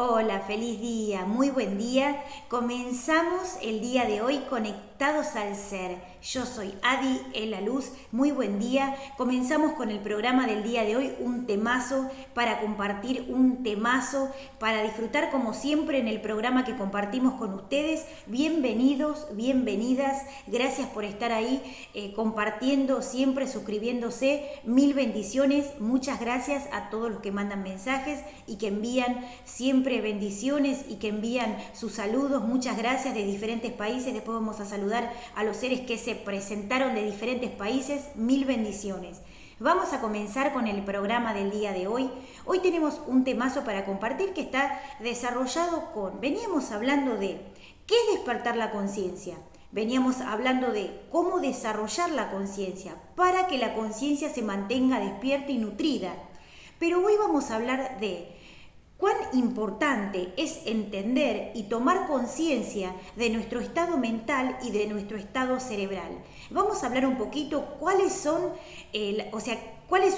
Hola, feliz día, muy buen día. Comenzamos el día de hoy conectados al ser. Yo soy Adi La Luz, muy buen día. Comenzamos con el programa del día de hoy, un temazo para compartir, un temazo para disfrutar como siempre en el programa que compartimos con ustedes. Bienvenidos, bienvenidas, gracias por estar ahí compartiendo, siempre suscribiéndose. Mil bendiciones, muchas gracias a todos los que mandan mensajes y que envían siempre bendiciones y que envían sus saludos. Muchas gracias de diferentes países. Después vamos a saludar a los seres que se presentaron de diferentes países. Mil bendiciones. Vamos a comenzar con el programa del día de hoy. Hoy tenemos un temazo para compartir que está desarrollado con... Veníamos hablando de qué es despertar la conciencia. Veníamos hablando de cómo desarrollar la conciencia para que la conciencia se mantenga despierta y nutrida. Pero hoy vamos a hablar de cuán importante es entender y tomar conciencia de nuestro estado mental y de nuestro estado cerebral. Vamos a hablar un poquito cuáles son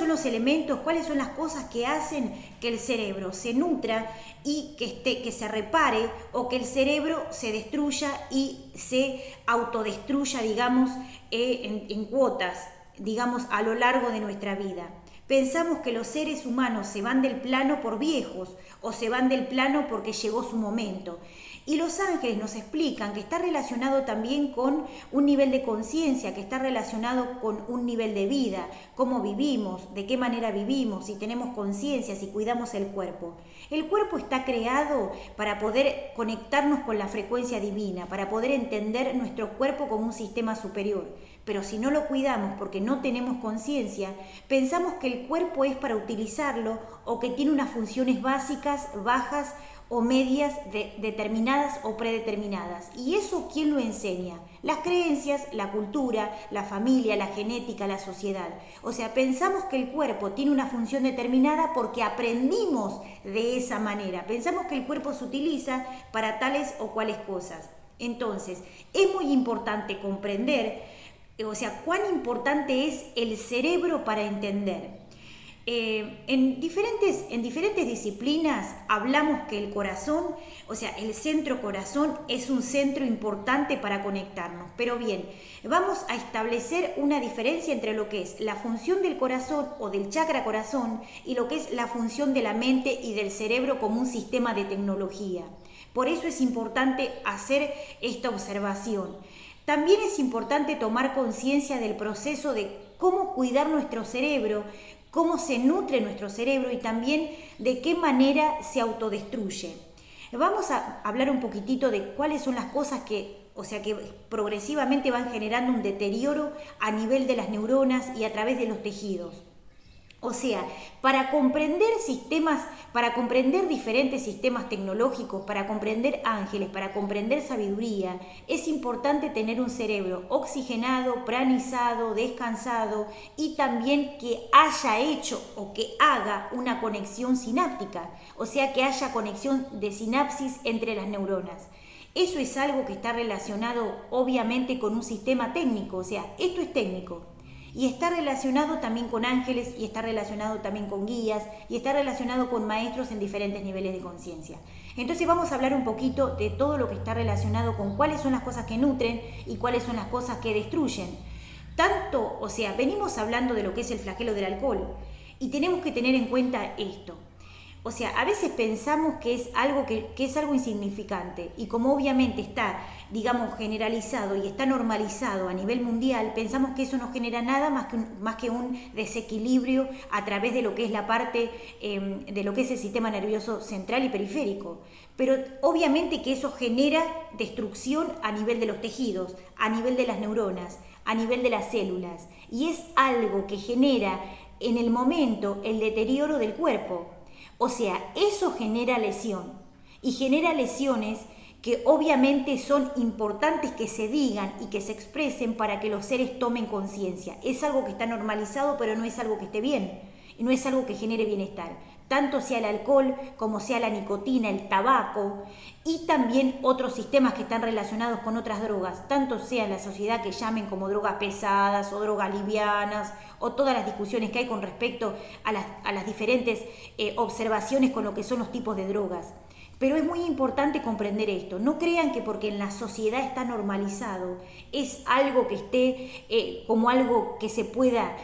los elementos, cuáles son las cosas que hacen que el cerebro se nutra y que se repare, o que el cerebro se destruya y se autodestruya, digamos, en cuotas, digamos, a lo largo de nuestra vida. Pensamos que los seres humanos se van del plano por viejos o se van del plano porque llegó su momento. Y los ángeles nos explican que está relacionado también con un nivel de conciencia, que está relacionado con un nivel de vida, cómo vivimos, de qué manera vivimos, si tenemos conciencia, si cuidamos el cuerpo. El cuerpo está creado para poder conectarnos con la frecuencia divina, para poder entender nuestro cuerpo como un sistema superior. Pero si no lo cuidamos porque no tenemos conciencia, pensamos que el cuerpo es para utilizarlo o que tiene unas funciones básicas, bajas o medias determinadas o predeterminadas. ¿Y eso quién lo enseña? Las creencias, la cultura, la familia, la genética, la sociedad. O sea, pensamos que el cuerpo tiene una función determinada porque aprendimos de esa manera. Pensamos que el cuerpo se utiliza para tales o cuales cosas. Entonces, es muy importante comprender, cuán importante es el cerebro para entender. En diferentes disciplinas hablamos que el corazón, el centro corazón es un centro importante para conectarnos. Pero bien, vamos a establecer una diferencia entre lo que es la función del corazón o del chakra corazón y lo que es la función de la mente y del cerebro como un sistema de tecnología. Por eso es importante hacer esta observación. También es importante tomar conciencia del proceso de cómo cuidar nuestro cerebro, cómo se nutre nuestro cerebro y también de qué manera se autodestruye. Vamos a hablar un poquitito de cuáles son las cosas que progresivamente van generando un deterioro a nivel de las neuronas y a través de los tejidos. Para comprender diferentes sistemas tecnológicos, para comprender ángeles, para comprender sabiduría, es importante tener un cerebro oxigenado, pranizado, descansado y también que haya hecho o que haga una conexión sináptica, que haya conexión de sinapsis entre las neuronas. Eso es algo que está relacionado obviamente con un sistema técnico, esto es técnico. Y está relacionado también con ángeles, y está relacionado también con guías, y está relacionado con maestros en diferentes niveles de conciencia. Entonces vamos a hablar un poquito de todo lo que está relacionado con cuáles son las cosas que nutren y cuáles son las cosas que destruyen. Venimos hablando de lo que es el flagelo del alcohol, y tenemos que tener en cuenta esto. A veces pensamos que es algo insignificante, y como obviamente está, generalizado y está normalizado a nivel mundial, pensamos que eso no genera nada más que un desequilibrio a través de lo que es la parte de lo que es el sistema nervioso central y periférico. Pero obviamente que eso genera destrucción a nivel de los tejidos, a nivel de las neuronas, a nivel de las células, y es algo que genera en el momento el deterioro del cuerpo. Eso genera lesión, y genera lesiones que obviamente son importantes que se digan y que se expresen para que los seres tomen conciencia. Es algo que está normalizado, pero no es algo que esté bien, y no es algo que genere bienestar. Tanto sea el alcohol, como sea la nicotina, el tabaco, y también otros sistemas que están relacionados con otras drogas, tanto sea en la sociedad que llamen como drogas pesadas o drogas livianas, o todas las discusiones que hay con respecto a las diferentes observaciones con lo que son los tipos de drogas. Pero es muy importante comprender esto. No crean que porque en la sociedad está normalizado es algo que esté como algo que se pueda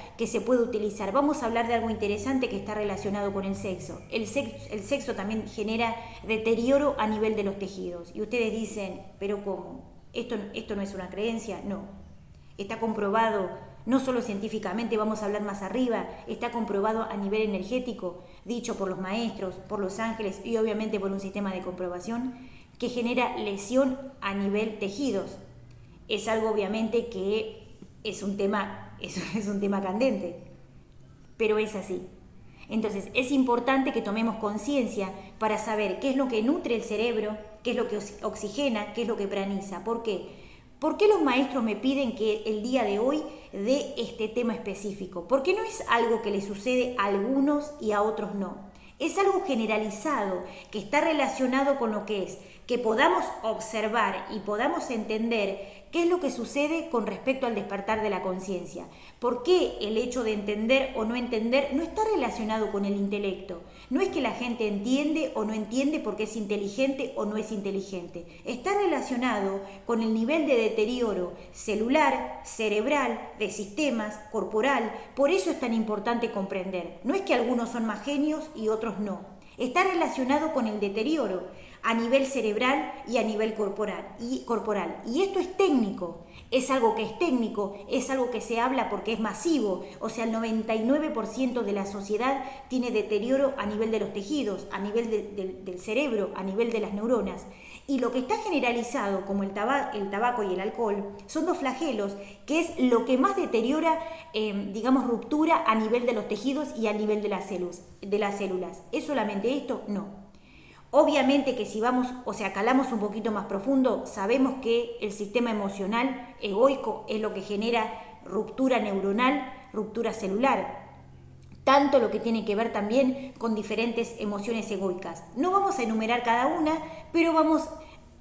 utilizar. Vamos a hablar de algo interesante que está relacionado con el sexo. El sexo también genera deterioro a nivel de los tejidos. Y ustedes dicen, ¿pero cómo? ¿Esto no es una creencia? No. Está comprobado, no solo científicamente, vamos a hablar más arriba, está comprobado a nivel energético, dicho por los maestros, por los ángeles y obviamente por un sistema de comprobación, que genera lesión a nivel tejidos. Es algo obviamente que es un tema candente, pero es así. Entonces es importante que tomemos conciencia para saber qué es lo que nutre el cerebro, qué es lo que oxigena, qué es lo que praniza. ¿Por qué? ¿Por qué los maestros me piden que el día de hoy dé este tema específico? Porque no es algo que le sucede a algunos y a otros no. Es algo generalizado que está relacionado con lo que es, que podamos observar y podamos entender qué es lo que sucede con respecto al despertar de la conciencia. ¿Por qué el hecho de entender o no entender no está relacionado con el intelecto? No es que la gente entiende o no entiende porque es inteligente o no es inteligente. Está relacionado con el nivel de deterioro celular, cerebral, de sistemas, corporal. Por eso es tan importante comprender. No es que algunos son más genios y otros no. Está relacionado con el deterioro a nivel cerebral y a nivel corporal. Y esto es técnico, es algo que es técnico, es algo que se habla porque es masivo. O sea, el 99% de la sociedad tiene deterioro a nivel de los tejidos, a nivel del cerebro, a nivel de las neuronas. Y lo que está generalizado, como el tabaco y el alcohol, son dos flagelos, que es lo que más deteriora, ruptura a nivel de los tejidos y a nivel de las células. ¿Es solamente esto? No. Obviamente que si calamos un poquito más profundo, sabemos que el sistema emocional egoico es lo que genera ruptura neuronal, ruptura celular. Tanto lo que tiene que ver también con diferentes emociones egoicas. No vamos a enumerar cada una, pero vamos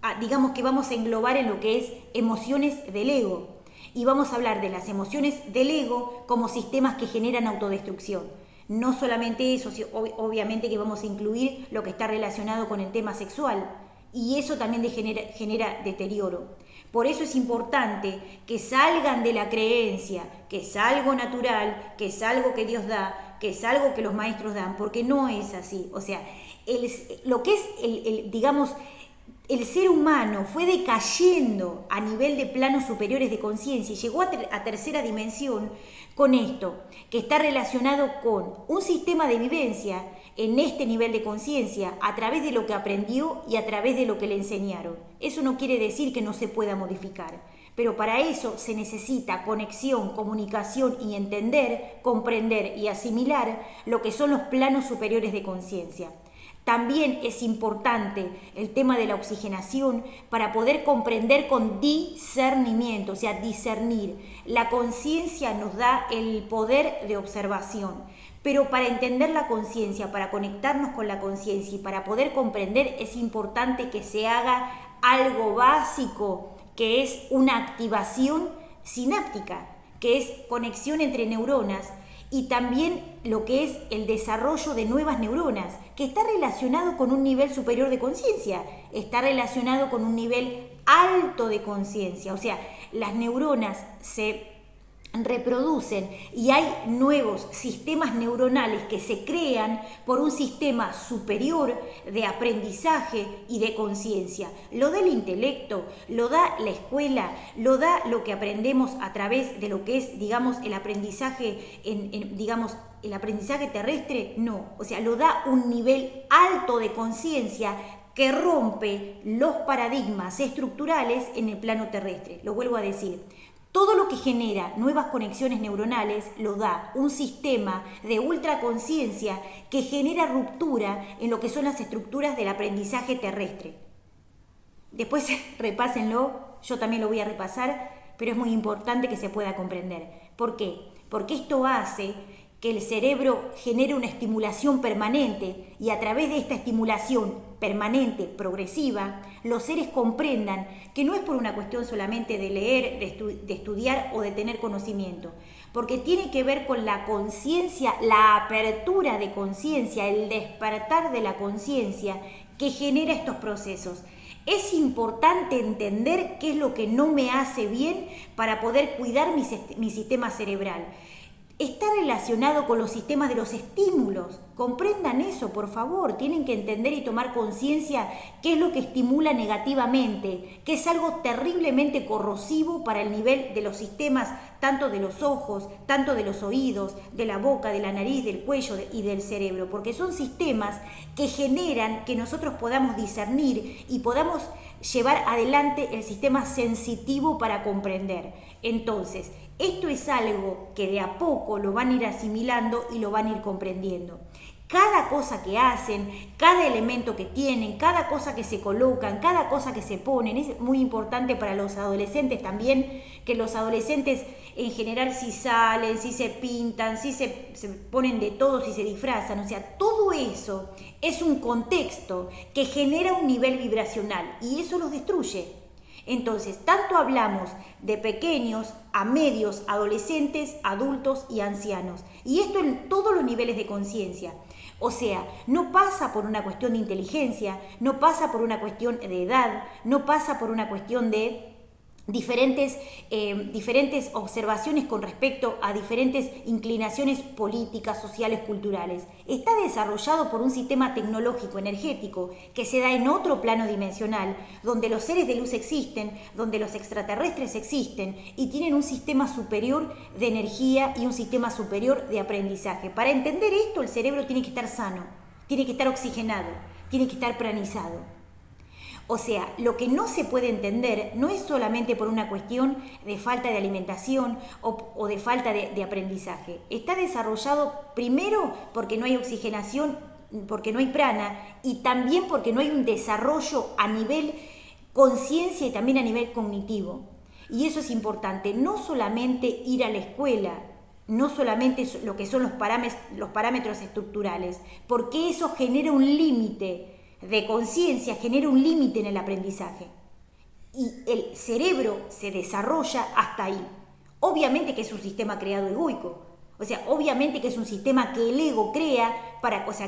a englobar en lo que es emociones del ego. Y vamos a hablar de las emociones del ego como sistemas que generan autodestrucción. No solamente eso, obviamente que vamos a incluir lo que está relacionado con el tema sexual. Y eso también genera deterioro. Por eso es importante que salgan de la creencia, que es algo natural, que es algo que Dios da, que es algo que los maestros dan, porque no es así. O sea, lo que es el ser humano fue decayendo a nivel de planos superiores de conciencia y llegó a tercera dimensión con esto, que está relacionado con un sistema de vivencia en este nivel de conciencia a través de lo que aprendió y a través de lo que le enseñaron. Eso no quiere decir que no se pueda modificar, pero para eso se necesita conexión, comunicación y entender, comprender y asimilar lo que son los planos superiores de conciencia. También es importante el tema de la oxigenación para poder comprender con discernimiento, o sea, discernir. La conciencia nos da el poder de observación, pero para entender la conciencia, para conectarnos con la conciencia y para poder comprender es importante que se haga algo básico, que es una activación sináptica, que es conexión entre neuronas, y también lo que es el desarrollo de nuevas neuronas, que está relacionado con un nivel superior de conciencia, está relacionado con un nivel alto de conciencia. O sea, las neuronas se reproducen y hay nuevos sistemas neuronales que se crean por un sistema superior de aprendizaje y de conciencia. Lo da el intelecto, lo da la escuela, lo da lo que aprendemos a través de lo que es, el aprendizaje el aprendizaje terrestre, no. O sea, lo da un nivel alto de conciencia que rompe los paradigmas estructurales en el plano terrestre. Lo vuelvo a decir. Todo lo que genera nuevas conexiones neuronales lo da un sistema de ultraconciencia que genera ruptura en lo que son las estructuras del aprendizaje terrestre. Después repásenlo, yo también lo voy a repasar, pero es muy importante que se pueda comprender. ¿Por qué? Porque esto hace que el cerebro genere una estimulación permanente y a través de esta estimulación permanente, progresiva, los seres comprendan que no es por una cuestión solamente de leer, de estudiar o de tener conocimiento, porque tiene que ver con la conciencia, la apertura de conciencia, el despertar de la conciencia que genera estos procesos. Es importante entender qué es lo que no me hace bien para poder cuidar mi sistema cerebral. Está relacionado con los sistemas de los estímulos. Comprendan eso, por favor. Tienen que entender y tomar conciencia qué es lo que estimula negativamente, que es algo terriblemente corrosivo para el nivel de los sistemas, tanto de los ojos, tanto de los oídos, de la boca, de la nariz, del cuello y del cerebro, porque son sistemas que generan que nosotros podamos discernir y podamos llevar adelante el sistema sensitivo para comprender. Entonces, esto es algo que de a poco lo van a ir asimilando y lo van a ir comprendiendo. Cada cosa que hacen, cada elemento que tienen, cada cosa que se colocan, cada cosa que se ponen, es muy importante para los adolescentes también, que los adolescentes en general si salen, si se pintan, si se ponen de todo, si se disfrazan, o sea, todo eso es un contexto que genera un nivel vibracional y eso los destruye. Entonces, tanto hablamos de pequeños a medios, adolescentes, adultos y ancianos. Y esto en todos los niveles de conciencia. O sea, no pasa por una cuestión de inteligencia, no pasa por una cuestión de edad, no pasa por una cuestión de diferentes observaciones con respecto a diferentes inclinaciones políticas, sociales, culturales. Está desarrollado por un sistema tecnológico energético que se da en otro plano dimensional, donde los seres de luz existen, donde los extraterrestres existen y tienen un sistema superior de energía y un sistema superior de aprendizaje. Para entender esto, el cerebro tiene que estar sano, tiene que estar oxigenado, tiene que estar pranizado. O sea, lo que no se puede entender no es solamente por una cuestión de falta de alimentación o de falta de aprendizaje. Está desarrollado primero porque no hay oxigenación, porque no hay prana y también porque no hay un desarrollo a nivel conciencia y también a nivel cognitivo. Y eso es importante, no solamente ir a la escuela, no solamente lo que son los parámetros estructurales, porque eso genera un límite de conciencia, genera un límite en el aprendizaje y el cerebro se desarrolla hasta ahí. Obviamente que es un sistema creado egoico, o sea, obviamente que es un sistema que el ego crea,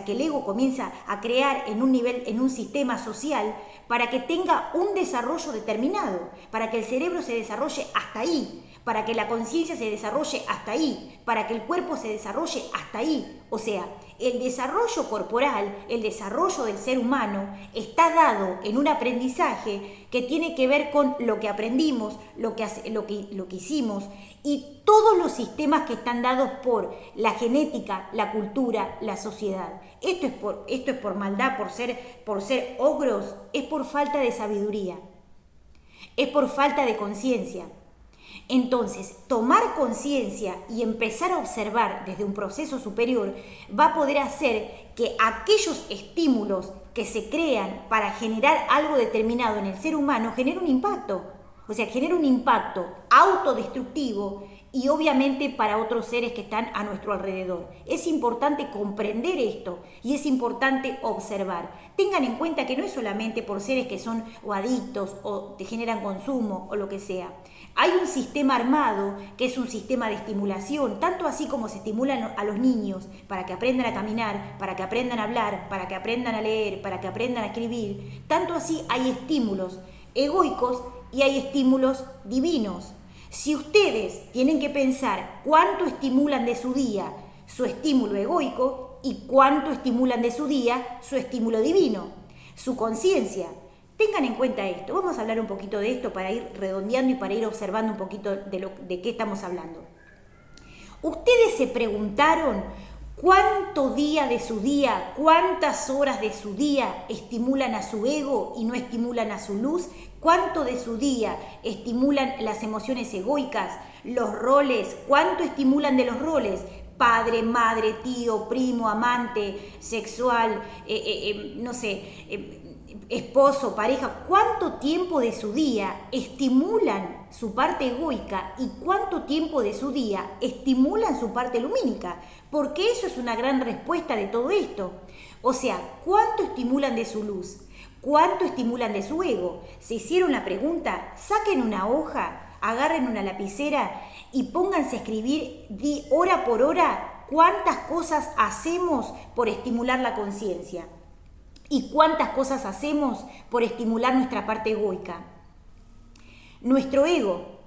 que el ego comienza a crear en un nivel, en un sistema social para que tenga un desarrollo determinado, para que el cerebro se desarrolle hasta ahí, para que la conciencia se desarrolle hasta ahí, para que el cuerpo se desarrolle hasta ahí. O sea, el desarrollo corporal, el desarrollo del ser humano está dado en un aprendizaje que tiene que ver con lo que aprendimos, lo que hicimos y todos los sistemas que están dados por la genética, la cultura, la sociedad. Esto es por maldad, por ser ogros, es por falta de sabiduría, es por falta de conciencia. Entonces, tomar conciencia y empezar a observar desde un proceso superior va a poder hacer que aquellos estímulos que se crean para generar algo determinado en el ser humano genere un impacto. O sea, genera un impacto autodestructivo y obviamente para otros seres que están a nuestro alrededor. Es importante comprender esto y es importante observar. Tengan en cuenta que no es solamente por seres que son o adictos o te generan consumo o lo que sea. Hay un sistema armado que es un sistema de estimulación, tanto así como se estimulan a los niños para que aprendan a caminar, para que aprendan a hablar, para que aprendan a leer, para que aprendan a escribir. Tanto así hay estímulos egoicos y hay estímulos divinos. Si ustedes tienen que pensar cuánto estimulan de su día su estímulo egoico y cuánto estimulan de su día su estímulo divino, su conciencia. Tengan en cuenta esto. Vamos a hablar un poquito de esto para ir redondeando y para ir observando un poquito de qué estamos hablando. ¿Ustedes se preguntaron cuánto día de su día, cuántas horas de su día estimulan a su ego y no estimulan a su luz? ¿Cuánto de su día estimulan las emociones egoicas, los roles? ¿Cuánto estimulan de los roles? Padre, madre, tío, primo, amante, sexual, esposo, pareja. ¿Cuánto tiempo de su día estimulan su parte egoica y cuánto tiempo de su día estimulan su parte lumínica? Porque eso es una gran respuesta de todo esto. O sea, ¿cuánto estimulan de su luz? ¿Cuánto estimulan de su ego? ¿Se hicieron la pregunta? Saquen una hoja, agarren una lapicera y pónganse a escribir hora por hora cuántas cosas hacemos por estimular la conciencia. ¿Y cuántas cosas hacemos por estimular nuestra parte egoica? Nuestro ego,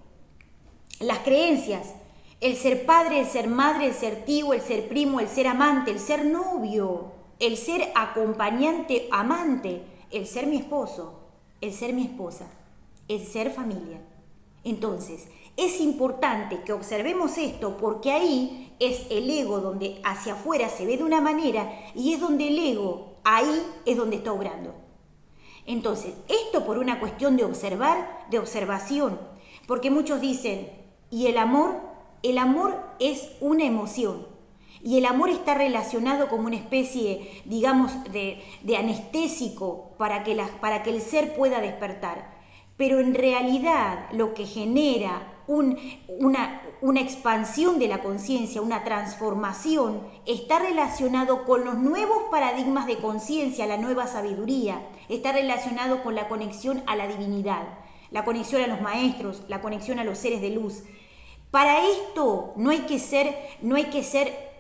las creencias, el ser padre, el ser madre, el ser tío, el ser primo, el ser amante, el ser novio, el ser acompañante, amante, el ser mi esposo, el ser mi esposa, el ser familia. Entonces, es importante que observemos esto porque ahí es el ego donde hacia afuera se ve de una manera y es donde el ego, ahí es donde está obrando. Entonces, esto por una cuestión de observar, de observación, porque muchos dicen, ¿y el amor? El amor es una emoción y el amor está relacionado como una especie, digamos, de anestésico para que el ser pueda despertar. Pero en realidad lo que genera una expansión de la conciencia, una transformación, está relacionado con los nuevos paradigmas de conciencia, la nueva sabiduría, está relacionado con la conexión a la divinidad, la conexión a los maestros, la conexión a los seres de luz. Para esto no hay que ser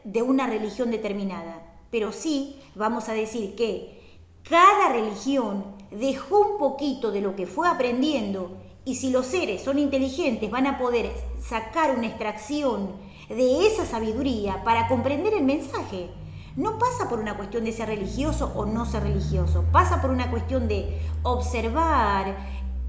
de una religión determinada, pero sí vamos a decir que cada religión dejó un poquito de lo que fue aprendiendo y si los seres son inteligentes van a poder sacar una extracción de esa sabiduría para comprender el mensaje. No pasa por una cuestión de ser religioso o no ser religioso, pasa por una cuestión de observar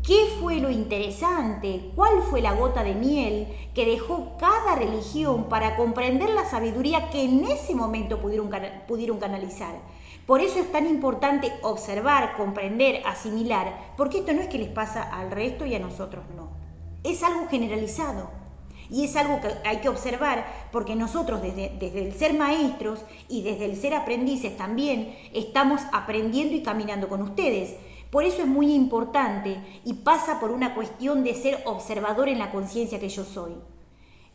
qué fue lo interesante, cuál fue la gota de miel que dejó cada religión para comprender la sabiduría que en ese momento pudieron canalizar. Por eso es tan importante observar, comprender, asimilar, porque esto no es que les pasa al resto y a nosotros no. Es algo generalizado y es algo que hay que observar porque nosotros desde el ser maestros y desde el ser aprendices también estamos aprendiendo y caminando con ustedes. Por eso es muy importante y pasa por una cuestión de ser observador en la conciencia que yo soy.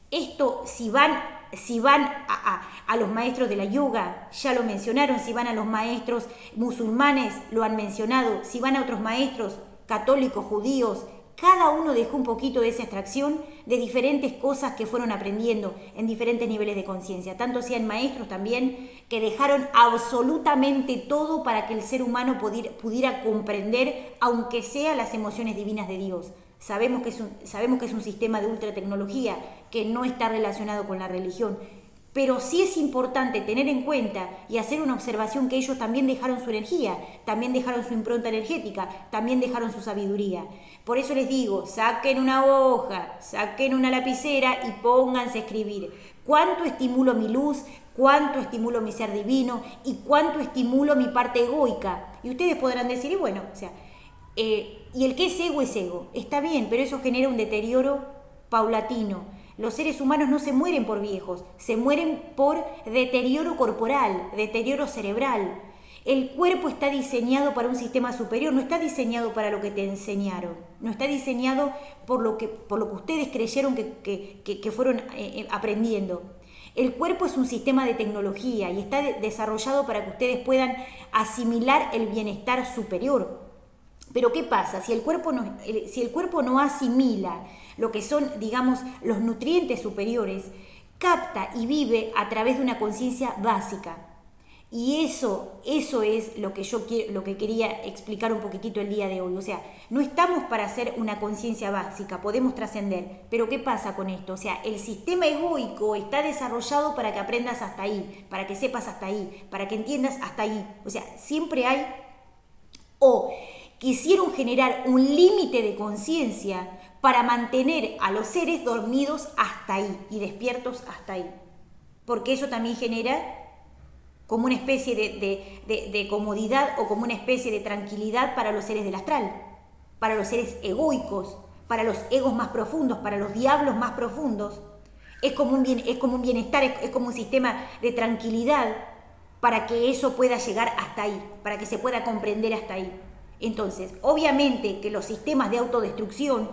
Esto, si van a los maestros de la yoga, ya lo mencionaron, si van a los maestros musulmanes, lo han mencionado, si van a otros maestros católicos, judíos, cada uno dejó un poquito de esa extracción de diferentes cosas que fueron aprendiendo en diferentes niveles de conciencia, tanto sean maestros también que dejaron absolutamente todo para que el ser humano pudiera comprender, aunque sea las emociones divinas de Dios. Sabemos que es un sistema de ultratecnología que no está relacionado con la religión, pero sí es importante tener en cuenta y hacer una observación que ellos también dejaron su energía, también dejaron su impronta energética, también dejaron su sabiduría. Por eso les digo, saquen una hoja, saquen una lapicera y pónganse a escribir. ¿Cuánto estimulo mi luz? ¿Cuánto estimulo mi ser divino? ¿Y cuánto estimulo mi parte egoica? Y ustedes podrán decir, y bueno, y el que es ego, está bien, pero eso genera un deterioro paulatino. Los seres humanos no se mueren por viejos, se mueren por deterioro corporal, deterioro cerebral. El cuerpo está diseñado para un sistema superior, no está diseñado para lo que te enseñaron, no está diseñado por lo que ustedes creyeron que fueron aprendiendo. El cuerpo es un sistema de tecnología y está desarrollado para que ustedes puedan asimilar el bienestar superior. Pero ¿qué pasa? Si el cuerpo no asimila lo que son, digamos, los nutrientes superiores, capta y vive a través de una conciencia básica. Y eso es lo que quería explicar un poquitito el día de hoy. O sea, no estamos para hacer una conciencia básica, podemos trascender. Pero ¿qué pasa con esto? O sea, el sistema egoico está desarrollado para que aprendas hasta ahí, para que sepas hasta ahí, para que entiendas hasta ahí. O sea, siempre hay quisieron generar un límite de conciencia para mantener a los seres dormidos hasta ahí y despiertos hasta ahí. Porque eso también genera como una especie de comodidad o como una especie de tranquilidad para los seres del astral, para los seres egoicos, para los egos más profundos, para los diablos más profundos. Es como un bienestar, es como un sistema de tranquilidad para que eso pueda llegar hasta ahí, para que se pueda comprender hasta ahí. Entonces, obviamente que los sistemas de autodestrucción,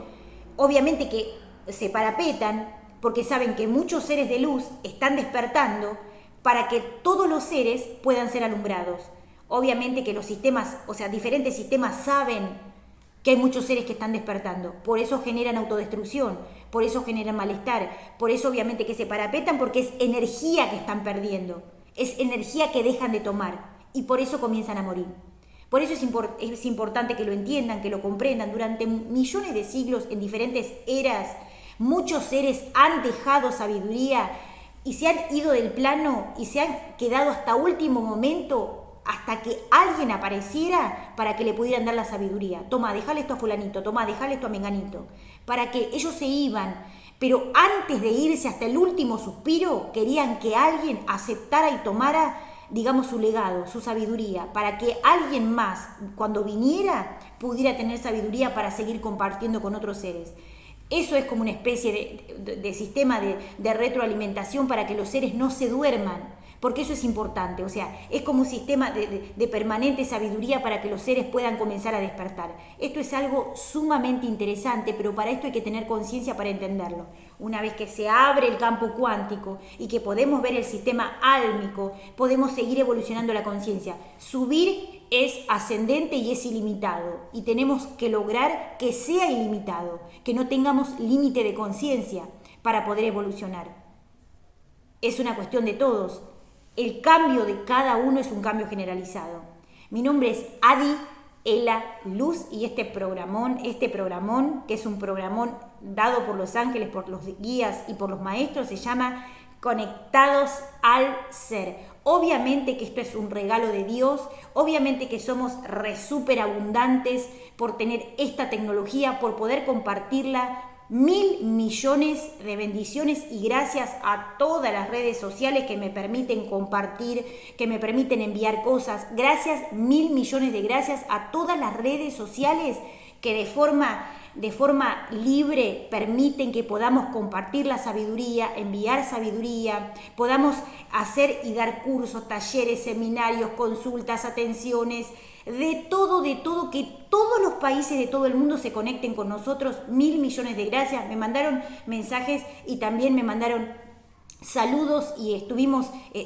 obviamente que se parapetan porque saben que muchos seres de luz están despertando para que todos los seres puedan ser alumbrados. Obviamente que los sistemas, o sea, diferentes sistemas saben que hay muchos seres que están despertando. Por eso generan autodestrucción, por eso generan malestar, por eso obviamente que se parapetan porque es energía que están perdiendo, es energía que dejan de tomar y por eso comienzan a morir. Por eso es importante que lo entiendan, que lo comprendan. Durante millones de siglos, en diferentes eras, muchos seres han dejado sabiduría y se han ido del plano y se han quedado hasta último momento, hasta que alguien apareciera para que le pudieran dar la sabiduría. Toma, déjale esto a fulanito, toma, déjale esto a menganito. Para que ellos se iban, pero antes de irse hasta el último suspiro, querían que alguien aceptara y tomara, digamos, su legado, su sabiduría, para que alguien más, cuando viniera, pudiera tener sabiduría para seguir compartiendo con otros seres. Eso es como una especie de sistema de retroalimentación para que los seres no se duerman, porque eso es importante, o sea, es como un sistema de permanente sabiduría para que los seres puedan comenzar a despertar. Esto es algo sumamente interesante, pero para esto hay que tener conciencia para entenderlo. Una vez que se abre el campo cuántico y que podemos ver el sistema álmico, podemos seguir evolucionando la conciencia. Subir es ascendente y es ilimitado, y tenemos que lograr que sea ilimitado, que no tengamos límite de conciencia para poder evolucionar. Es una cuestión de todos. El cambio de cada uno es un cambio generalizado. Mi nombre es Adi Ela Luz y este programón, que es un programón dado por los ángeles, por los guías y por los maestros, se llama Conectados al Ser. Obviamente que esto es un regalo de Dios, obviamente que somos súper abundantes por tener esta tecnología, por poder compartirla. 1.000 millones de bendiciones y gracias a todas las redes sociales que me permiten compartir, que me permiten enviar cosas. Gracias, 1.000 millones de gracias a todas las redes sociales que de forma libre permiten que podamos compartir la sabiduría, enviar sabiduría, podamos hacer y dar cursos, talleres, seminarios, consultas, atenciones, de todo, que todos los países de todo el mundo se conecten con nosotros. 1.000 millones de gracias. Me mandaron mensajes y también me mandaron saludos y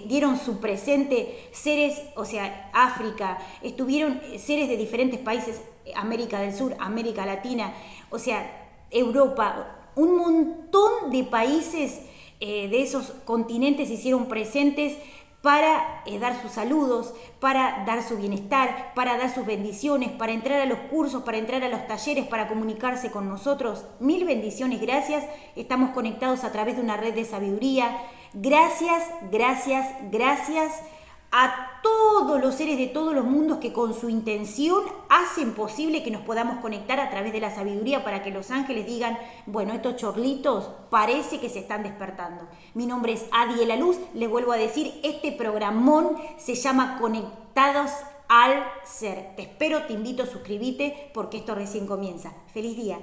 dieron su presente seres, o sea, África, estuvieron seres de diferentes países, América del Sur, América Latina, o sea, Europa, un montón de países de esos continentes se hicieron presentes para dar sus saludos, para dar su bienestar, para dar sus bendiciones, para entrar a los cursos, para entrar a los talleres, para comunicarse con nosotros. 1.000 bendiciones, gracias. Estamos conectados a través de una red de sabiduría. Gracias, gracias, gracias a todos los seres de todos los mundos que con su intención hacen posible que nos podamos conectar a través de la sabiduría para que los ángeles digan, bueno, estos chorlitos parece que se están despertando. Mi nombre es Adi Ela Luz, les vuelvo a decir, este programón se llama Conectados al Ser. Te espero, te invito a suscribirte porque esto recién comienza. ¡Feliz día!